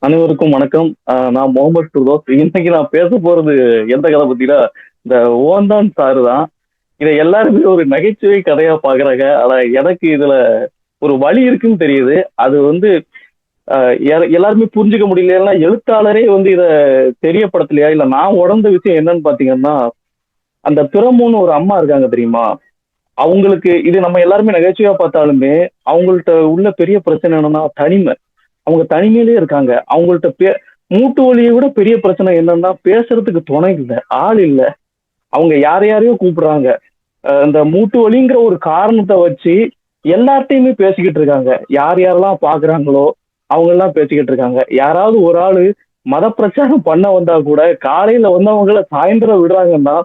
அனைவருக்கும் வணக்கம். நான் முகமது ஃபிர்தோஸ். இன்னைக்கு நான் பேச போறது எந்த கதை பத்தினா, இந்த ஓந்தான் சாரு தான். இதை எல்லாருமே ஒரு நகைச்சுவை கதையா பாக்குறாங்க. ஆனா எனக்கு இதுல ஒரு வழி இருக்குன்னு தெரியுது. அது வந்து எல்லாருமே புரிஞ்சுக்க முடியல. ஏன்னா எழுத்தாளரே வந்து இத தெரியப்படுத்தலையா? இல்ல நான் உணர்ந்த விஷயம் என்னன்னு பாத்தீங்கன்னா, அந்த பிரமுன்னு ஒரு அம்மா இருக்காங்க தெரியுமா? அவங்களுக்கு இது நம்ம எல்லாருமே நகைச்சுவையா பார்த்தாலுமே, அவங்கள்ட்ட உள்ள பெரிய பிரச்சனை என்னன்னா தனிமை. அவங்க தனிமையிலேயே இருக்காங்க. அவங்கள்ட்ட மூட்டு வலியை விட பெரிய பிரச்சனை என்னன்னா, பேசுறதுக்கு துணை இல்ல, ஆள் இல்ல. அவங்க யாரையோ கூப்பிடுறாங்க. இந்த மூட்டு வலிங்கிற ஒரு காரணத்தை வச்சு எல்லார்ட்டையுமே பேசிக்கிட்டு இருக்காங்க. யார் யாரெல்லாம் பாக்குறாங்களோ அவங்க எல்லாம் பேசிக்கிட்டு இருக்காங்க. யாராவது ஒரு ஆளு மத பிரச்சாரம் பண்ண வந்தா கூட காலையில வந்து அவங்கள சாயந்தரம் விடுறாங்கன்னா,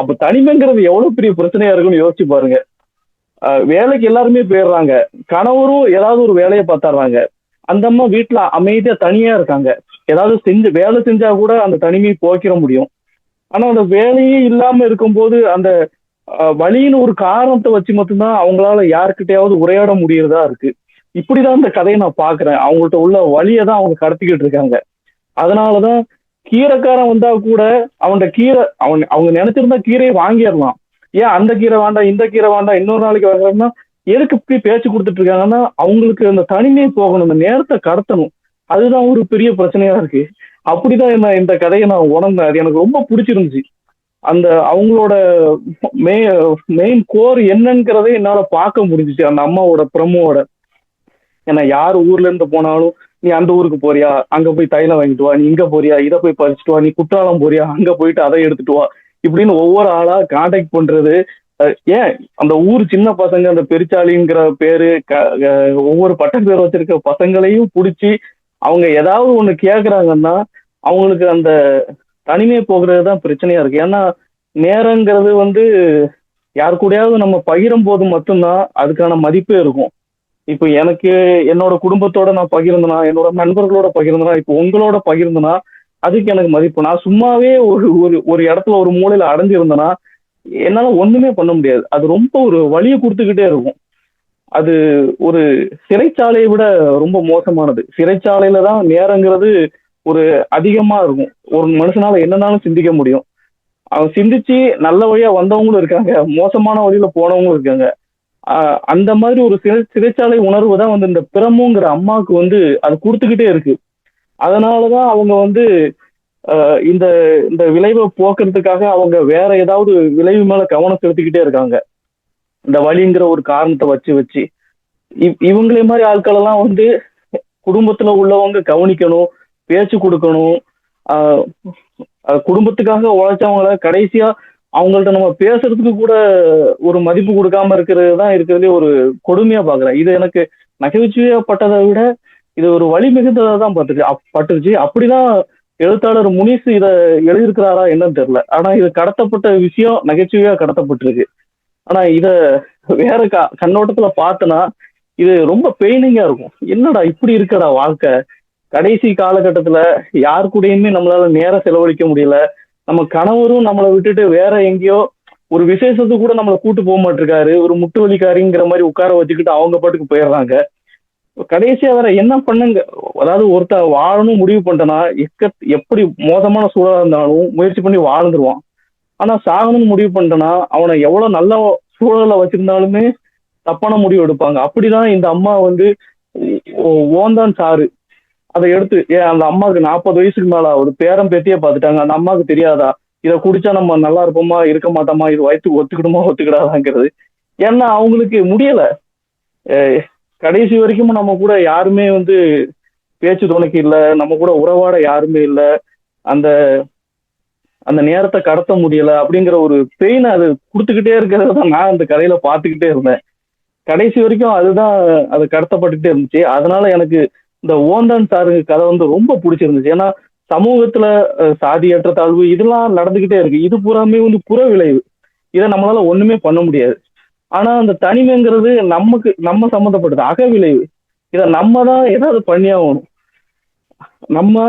அப்ப தனிமைங்கிறது எவ்வளவு பெரிய பிரச்சனையா இருக்குன்னு யோசிச்சு பாருங்க. வேலைக்கு எல்லாருமே போயிடுறாங்க. கணவரும் ஏதாவது ஒரு வேலையை பார்த்துடுறாங்க. அந்த அம்மா வீட்டுல அமைதியா தனியா இருக்காங்க. ஏதாவது வேலை செஞ்சா கூட அந்த தனிமையை போக்கிட முடியும். ஆனா அந்த வேலையே இல்லாம இருக்கும்போது அந்த வழின்னு ஒரு காரணத்தை வச்சு மட்டும்தான் அவங்களால யாருக்கிட்டையாவது உரையாட முடியறதா இருக்கு. இப்படிதான் இந்த கதையை நான் பாக்குறேன். அவங்கள்ட்ட உள்ள வழியை தான் அவங்க கடத்திக்கிட்டு இருக்காங்க. அதனாலதான் கீரைக்காரன் வந்தா கூட அவங்க நினைச்சிருந்தா கீரையை வாங்கிடலாம். ஏன் அந்த கீரை வேண்டாம், இந்த கீரை வேண்டாம், இன்னொரு நாளைக்கு வாங்குறோம்னா எதுக்கு இப்படி பேச்சு கொடுத்துட்டு இருக்காங்கன்னா, அவங்களுக்கு அந்த தனிமையை போகணும், இந்த நேரத்தை கடத்தணும். அதுதான் ஒரு பெரிய பிரச்சனையா இருக்கு. அப்படிதான் என்ன இந்த கதையை நான் உணர்ந்தேன். அது எனக்கு ரொம்ப பிடிச்சிருந்துச்சு. அந்த அவங்களோட மெ மெயின் கோர் என்னங்கிறதை என்னால பார்க்க முடிஞ்சுச்சு அந்த அம்மாவோட பிரமோட. ஏன்னா யார் ஊர்ல இருந்து போனாலும், நீ அந்த ஊருக்கு போறியா, அங்க போய் தைலம் வாங்கிட்டு வா, நீ இங்க போறியா, இதை போய் பறிச்சுட்டு வா, நீ குற்றாலம் போறியா, அங்க போயிட்டு அதை எடுத்துட்டு வா, இப்படின்னு ஒவ்வொரு ஆளா கான்டாக்ட் பண்றது. ஏன் அந்த ஊர் சின்ன பசங்க அந்த பெருச்சாலிங்கிற பேரு ஒவ்வொரு பட்ட பேர் வச்சிருக்க பசங்களையும் பிடிச்சி அவங்க ஏதாவது ஒண்ணு கேக்குறாங்கன்னா அவங்களுக்கு அந்த தனிமை போகிறது தான் பிரச்சனையா இருக்கு. ஏன்னா நேரங்கிறது வந்து யாரு கூடயாவது நம்ம பகிரும் போது மட்டும்தான் அதுக்கான மதிப்பே இருக்கும். இப்போ எனக்கு என்னோட குடும்பத்தோட நான் பகிர்ந்தனா, என்னோட நண்பர்களோட பகிர்ந்தனா, இப்போ உங்களோட பகிர்ந்தனா அதுக்கு எனக்கு மதிப்பு. நான் சும்மாவே ஒரு ஒரு ஒரு இடத்துல ஒரு மூலையில அடைஞ்சிருந்தேன்னா என்னால ஒண்ணுமே பண்ண முடியாது. அது ரொம்ப ஒரு வலியை கொடுத்துக்கிட்டே இருக்கும். அது ஒரு சிறைச்சாலையை விட ரொம்ப மோசமானது. சிறைச்சாலையில தான் நேரங்கிறது ஒரு அதிகமா இருக்கும். ஒரு மனுஷனால என்னன்னாலும் சிந்திக்க முடியும். அவன் சிந்திச்சு நல்ல வழியா வந்தவங்களும் இருக்காங்க, மோசமான வழியில போனவங்களும் இருக்காங்க. அந்த மாதிரி ஒரு சிறைச்சாலை உணர்வு தான் வந்து இந்த பிரமுங்கிற அம்மாவுக்கு வந்து அது கொடுத்துக்கிட்டே இருக்கு. அதனாலதான் அவங்க வந்து இந்த இந்த விளைவை போக்குறதுக்காக அவங்க வேற ஏதாவது விளைவு மேல கவனம் செலுத்திக்கிட்டே இருக்காங்க. இந்த வழிங்கிற ஒரு காரணத்தை வச்சு வச்சு இவங்களே மாதிரி ஆட்கள் எல்லாம் வந்து குடும்பத்துல உள்ளவங்க கவனிக்கணும், பேச்சு கொடுக்கணும். ஆஹ் குடும்பத்துக்காக உழைச்சவங்கள கடைசியா அவங்கள்ட்ட நம்ம பேசுறதுக்கு கூட ஒரு மதிப்பு கொடுக்காம இருக்கிறது தான் இருக்கிறதுலே ஒரு கொடுமையா பாக்குறேன். இது எனக்கு நகைச்சுவையா பட்டதை விட இது ஒரு வழி மிகுந்ததா தான் பட்டுருச்சு. அப்படிதான் எழுத்தாளர் முனிஸ் இத எழுதியிருக்கிறாரா என்னன்னு தெரியல. ஆனா இது கடத்தப்பட்ட விஷயம் நகைச்சுவையா கடத்தப்பட்டிருக்கு. ஆனா இத வேற கண்ணோட்டத்துல பார்த்தனா இது ரொம்ப பெயினிங்கா இருக்கும். என்னடா இப்படி இருக்கடா வாழ்க்கை. கடைசி காலகட்டத்துல யாரு கூடயுமே நம்மளால நேரம் செலவழிக்க முடியல. நம்ம கணவரும் நம்மளை விட்டுட்டு வேற எங்கேயோ ஒரு விசேஷத்துக்கு கூட நம்மளை கூட்டு போக மாட்டிருக்காரு. ஒரு முட்டு வலிக்காரிங்கிற மாதிரி உட்கார வச்சுக்கிட்டு அவங்க பாட்டுக்கு போயிடுறாங்க. கடைசியா வேற என்ன பண்ணுங்க. அதாவது ஒருத்தன் வாழணும் முடிவு பண்ணிட்டனா எப்படி மோசமான சூழலா இருந்தாலும் முயற்சி பண்ணி வாழ்ந்துருவான். ஆனா சாகணும்னு முடிவு பண்ணிட்டனா அவனை எவ்வளவு நல்ல சூழலை வச்சிருந்தாலுமே தப்பான முடிவு எடுப்பாங்க. அப்படிதான் இந்த அம்மா வந்து ஓந்தான் சாரு அதை எடுத்து அந்த அம்மாவுக்கு 40 வயசுக்கு மேல ஒரு பேரம் பேத்தியே பார்த்துட்டாங்க. அந்த அம்மாவுக்கு தெரியாதா இதை குடிச்சா நம்ம நல்லா இருப்போமா இருக்க மாட்டோமா, இது வயிற்றுக்கு ஒத்துக்கிடுமா ஒத்துக்கிடாதாங்கிறது. ஏன்னா அவங்களுக்கு முடியல. கடைசி வரைக்கும் நம்ம கூட யாருமே வந்து பேச்சு துணைக்கு இல்லை, நம்ம கூட உறவாட யாருமே இல்லை. அந்த அந்த நேரத்தை கடத்த முடியல அப்படிங்கிற ஒரு பெயின் அது கொடுத்துக்கிட்டே இருக்கிறத தான் நான் அந்த கதையில பார்த்துக்கிட்டே இருந்தேன். கடைசி வரைக்கும் அதுதான் அது கடத்தப்பட்டுக்கிட்டே இருந்துச்சு. அதனால எனக்கு இந்த ஓந்தான் சாரு கதை வந்து ரொம்ப பிடிச்சிருந்துச்சு. ஏன்னா சமூகத்துல சாதி ஏற்றத்தாழ்வு இதெல்லாம் நடந்துகிட்டே இருக்கு. இது பூராமே வந்து புற விளைவு. இதை நம்மளால ஒண்ணுமே பண்ண முடியாது. ஆனா அந்த தனிமைங்கிறது நம்ம சம்மந்தப்பட்டது அக விளைவு. இதை நம்ம தான் ஏதாவது பண்ணியாகணும். நம்ம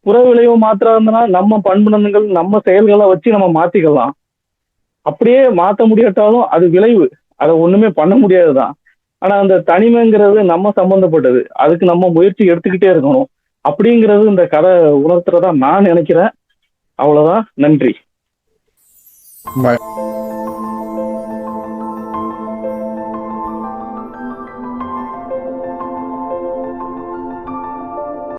புற விளைவு மாத்திரா இருந்தனா நம்ம பண்புணங்கள் நம்ம செயல்களை வச்சு நம்ம மாத்திக்கலாம். அப்படியே மாத்த முடியாட்டாலும் அது விளைவு. அதை ஒண்ணுமே பண்ண முடியாதுதான். ஆனா அந்த தனிமைங்கிறது நம்ம சம்பந்தப்பட்டது. அதுக்கு நம்ம முயற்சி எடுத்துக்கிட்டே இருக்கணும். அப்படிங்கிறது இந்த கதை உணர்த்துறதா நான் நினைக்கிறேன். அவ்வளவுதான். நன்றி. Bye.